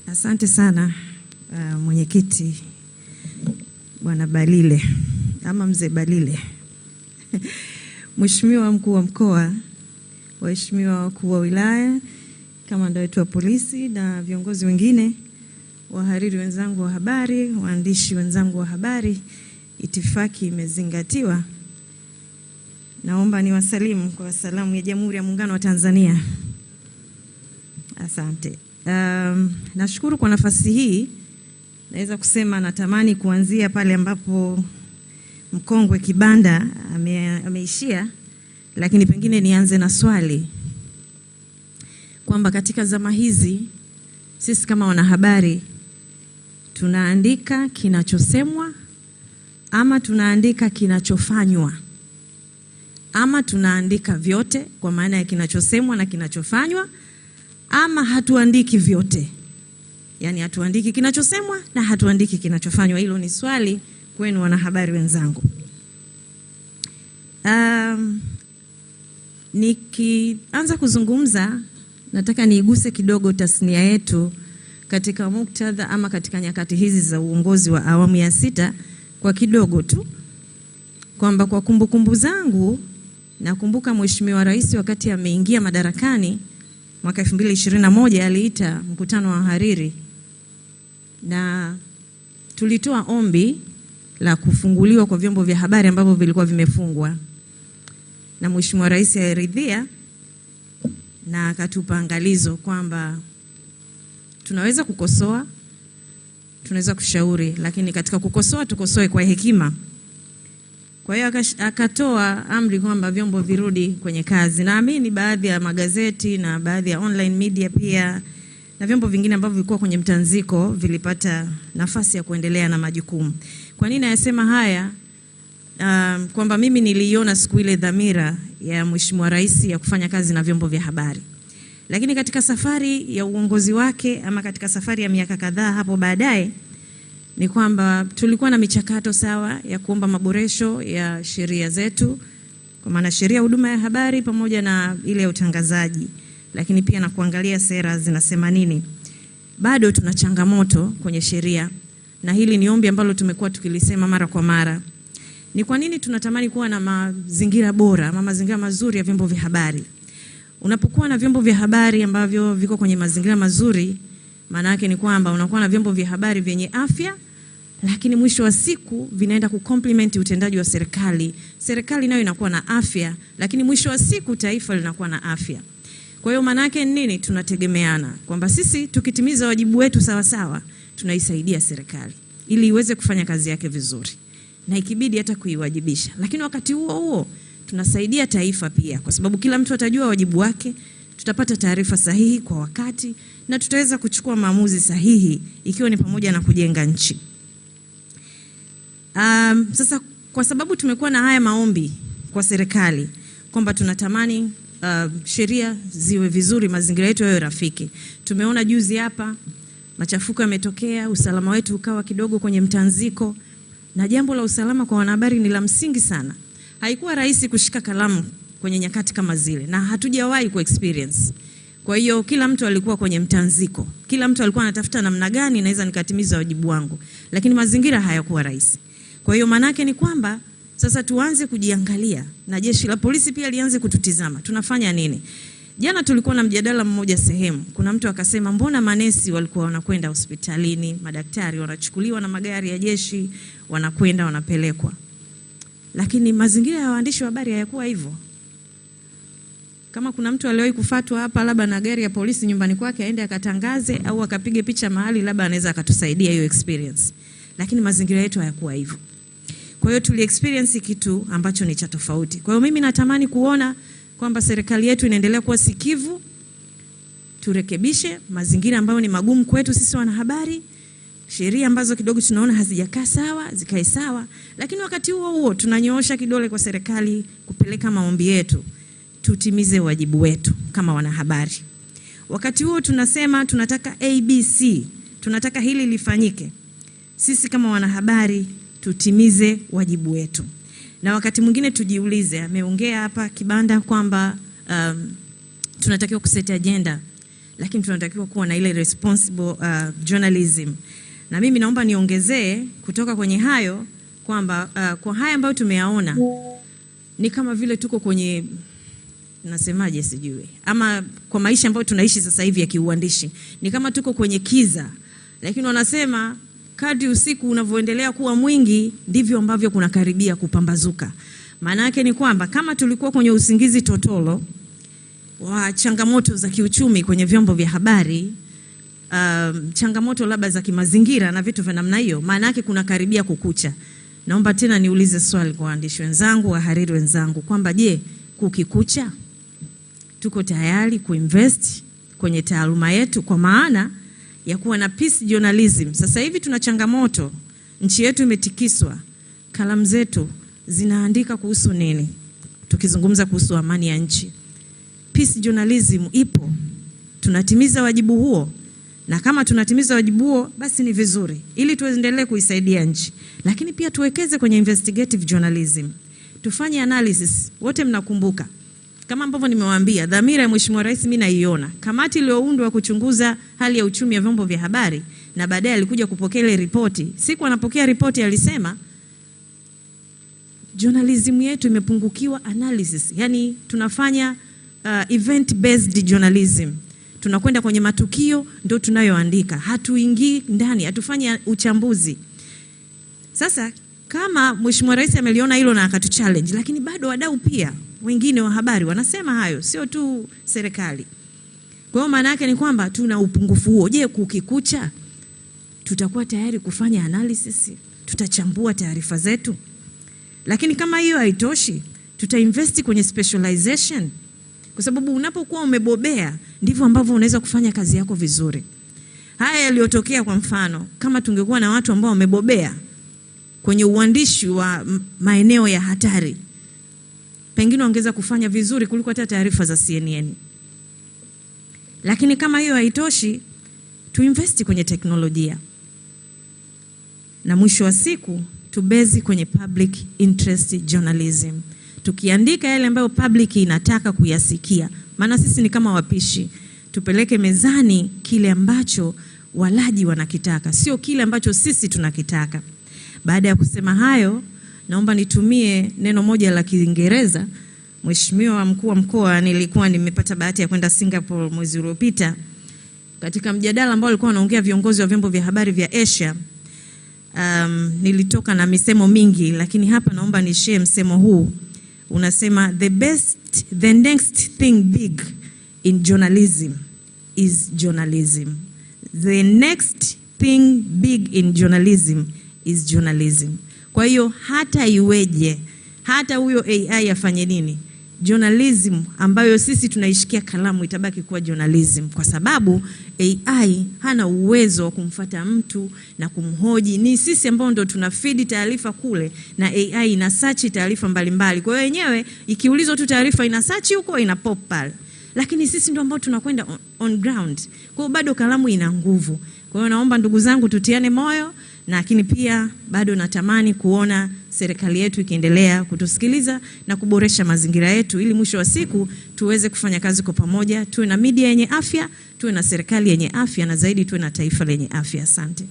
Asante sana mwenyekiti Bwana Balile ama mzee Balile. Mheshimiwa mkuu wa mkoa, waheshimiwa wakuu wa wilaya, kamanda wetu wa polisi na viongozi wengine, wahariri wenzangu wa habari, waandishi wenzangu wa habari, itifaki imezingatiwa. Naomba niwasalimu kwa salamu ya Jamhuri ya Muungano wa Tanzania. Asante. Nashukuru kwa nafasi hii. Naweza kusema natamani kuanzia pale ambapo mkongwe Kibanda ameishia, lakini pengine nianze na swali kwamba katika zama hizi sisi kama wanahabari tunaandika kinachosemwa ama tunaandika kinachofanywa, ama tunaandika vyote kwa maana ya kinachosemwa na kinachofanywa, ama hatuandiki vyote, yani hatuandiki kinachosemwa na hatuandiki kinachofanywa. Hilo ni swali kwenu wanahabari wenzangu. Nikianza kuzungumza, nataka niiguse kidogo tasnia yetu katika muktadha ama katika nyakati hizi za uongozi wa awamu ya 6 kwa kidogo tu, kwamba kwa kumbukumbu zangu nakumbuka Mheshimiwa Rais wakati ameingia madarakani mwaka 2021 aliita mkutano wa hariri na tulitoa ombi la kufunguliwa kwa vyombo vya habari ambavyo vilikuwa vimefungwa, na Mheshimiwa Rais aliridhia na akatupa angalizo kwamba tunaweza kukosoa, tunaweza kushauri, lakini katika kukosoa tukosoe kwa hekima. Kwa hiyo akatoa amri kwamba vyombo virudi kwenye kazi. Naamini baadhi ya magazeti na baadhi ya online media pia na vyombo vingine ambavyo vilikuwa kwenye mtanziko vilipata nafasi ya kuendelea na majukumu. Kwa nini nasema haya? Kwamba mimi niliiona siku ile dhamira ya Mheshimiwa Rais ya kufanya kazi na vyombo vya habari. Lakini katika safari ya uongozi wake ama katika safari ya miaka kadhaa hapo baadaye, ni kwamba tulikuwa na michakato sawa ya kuomba maboresho ya sheria zetu, kwa maana sheria ya huduma ya habari pamoja na ile ya utangazaji, lakini pia na kuangalia sera zinasema nini. Bado tuna changamoto kwenye sheria, na hili ni ombi ambalo tumekuwa tukilisema mara kwa mara. Ni kwa nini tunatamani kuwa na mazingira bora ama mazingira mazuri ya vyombo vya habari? Unapokuwa na vyombo vya habari ambavyo viko kwenye mazingira mazuri, maana yake ni kwamba unakuwa na vyombo vya habari vyenye afya, lakini mwisho wa siku vinaenda kucomplement utendaji wa serikali. Serikali nayo inakuwa na afya, lakini mwisho wa siku taifa linakuwa na afya. Kwa hiyo maana yake nini? Tunategemeana kwamba sisi tukitimiza wajibu wetu sawa sawa, tunaisaidia serikali ili iweze kufanya kazi yake vizuri, na ikibidi hata kuiwajibisha. Lakini wakati huo huo tunasaidia taifa pia, kwa sababu kila mtu atajua wajibu wake, tutapata taarifa sahihi kwa wakati, na tutaweza kuchukua maamuzi sahihi, ikiwa ni pamoja na kujenga nchi. Sasa kwa sababu tumekuwa na haya maombi kwa serikali kwamba tunatamani sheria ziwe vizuri, mazingira yetu yawe rafiki. Tumeona juzi hapa machafuko yametokea, usalama wetu ukawa kidogo kwenye mtanziko, na jambo la usalama kwa wanahabari ni la msingi sana. Haikuwa rahisi kushika kalamu kwenye nyakati kama zile, na hatujawahi ku experience. Kwa hiyo kila mtu alikuwa kwenye mtanziko, kila mtu alikuwa anatafuta namna gani naweza nikatimiza wajibu wangu, lakini mazingira hayakuwa rahisi. Kwa hiyo manake ni kwamba sasa tuanze kujiangalia, na jeshi la polisi pia lianze kututizama tunafanya nini. Jana tulikuwa na mjadala mmoja sehemu, kuna mtu akasema mbona manesi walikuwa wanakwenda hospitalini, madaktari wanachukuliwa na magari ya jeshi wanakwenda wanapelekwa, lakini mazingira ya waandishi wa habari hayakuwa hivyo. Kama kuna mtu aliwahi kufatwa hapa labda na gari ya polisi nyumbani kwake, aende akatangaze au akapige picha mahali, labda anaweza akatusaidia hiyo experience, lakini mazingira yetu hayakuwa hivyo. Kwa hiyo tuli experience kitu ambacho ni cha tofauti. Kwa hiyo mimi natamani kuona kwamba serikali yetu inaendelea kuwa sikivu, turekebishe mazingira ambayo ni magumu kwetu sisi wanahabari, sheria ambazo kidogo tunaona hazijakaa sawa zikae sawa, lakini wakati huo huo tunanyoosha kidole kwa serikali kupeleka maombi yetu, tutimize wajibu wetu kama wanahabari. Wakati huo tunasema tunataka ABC, tunataka hili lifanyike, sisi kama wanahabari tutimize wajibu wetu. Na wakati mwingine tujiulize, ameongea hapa Kibanda kwamba tunatakiwa kuseti agenda, lakini tunatakiwa kuwa na ile responsible journalism. Na mimi naomba niongezee kutoka kwenye hayo kwamba kwa haya ambayo tumeyaona ni kama vile tuko kwenye, nasemaje sijui, ama kwa maisha ambayo tunaishi sasa hivi ya kiuandishi ni kama tuko kwenye kiza, lakini wanasema kadri usiku unavyoendelea kuwa mwingi ndivyo ambavyo kunakaribia kupambazuka. Maana yake ni kwamba kama tulikuwa kwenye usingizi totolo wa changamoto za kiuchumi kwenye vyombo vya habari, changamoto labda za kimazingira na vitu vya namna hiyo, maana yake kunakaribia kukucha. Naomba tena niulize swali kwa waandishi wenzangu, wahariri wenzangu kwamba je, kukikucha tuko tayari kuinvest kwenye taaluma yetu kwa maana ya kuwa na peace journalism? Sasa hivi tuna changamoto, nchi yetu imetikiswa, kalamu zetu zinaandika kuhusu nini? Tukizungumza kuhusu amani ya nchi. Peace journalism ipo, tunatimiza wajibu huo, na kama tunatimiza wajibu huo basi ni vizuri ili tuendelee kuisaidia nchi. Lakini pia tuwekeze kwenye investigative journalism, tufanye analysis. Wote mnakumbuka kama ambavyo nimewaambia, dhamira ya Mheshimiwa Rais mimi naiona. Kamati iliyoundwa kuchunguza hali ya uchumi ya vyombo vya habari, na baadaye alikuja kupokea ile ripoti. Siku anapokea ripoti alisema journalism yetu imepungukiwa analysis. Yani tunafanya event based journalism. Tunakwenda kwenye matukio ndio tunayoandika. Hatuingii ndani, hatufanyi uchambuzi. Sasa kama Mheshimiwa Rais ameliona hilo na akatu challenge, lakini bado wadau pia wengine wa habari wanasema hayo, sio tu serikali. Kwa hiyo maana yake ni kwamba tuna upungufu huo. Je, kukikucha tutakuwa tayari kufanya analysis? Tutachambua taarifa zetu? Lakini kama hiyo haitoshi, tutainvest kwenye specialization, kwa sababu unapokuwa umebobea ndivyo ambavyo unaweza kufanya kazi yako vizuri. Haya yaliyotokea, kwa mfano, kama tungekuwa na watu ambao wamebobea kwenye uandishi wa maeneo ya hatari, pengine wangeweza kufanya vizuri kuliko hata taarifa za CNN. Lakini kama hiyo haitoshi, tuinvest kwenye teknolojia, na mwisho wa siku tubezi kwenye public interest journalism, tukiandika yale ambayo public inataka kuyasikia. Maana sisi ni kama wapishi, tupeleke mezani kile ambacho walaji wanakitaka, sio kile ambacho sisi tunakitaka. Baada ya kusema hayo, naomba nitumie neno moja la Kiingereza. Mheshimiwa Mkuu wa Mkoa, nilikuwa nimepata bahati ya kwenda Singapore mwezi uliopita katika mjadala ambao alikuwa anaongea viongozi wa vyombo vya habari vya Asia. Nilitoka na misemo mingi, lakini hapa naomba ni share msemo huu. Unasema the next thing big in journalism is journalism. The next thing big in journalism is journalism. Kwa hiyo hata iweje, hata huyo AI afanye nini, journalism ambayo sisi tunaishikia kalamu itabaki kuwa journalism, kwa sababu AI hana uwezo wa kumfuata mtu na kumhoji. Ni sisi ambao ndo tuna feed taarifa kule, na AI ina search taarifa mbalimbali. Kwa hiyo yenyewe ikiulizwa tu taarifa ina search huko, ina pop pale, lakini sisi ndo ambao tunakwenda on ground. Kwa hiyo bado kalamu ina nguvu. Kwa hiyo naomba ndugu zangu tutiane moyo, lakini pia bado natamani kuona serikali yetu ikiendelea kutusikiliza na kuboresha mazingira yetu, ili mwisho wa siku tuweze kufanya kazi kwa pamoja, tuwe na media yenye afya, tuwe na serikali yenye afya, na zaidi tuwe na taifa lenye afya. Asante.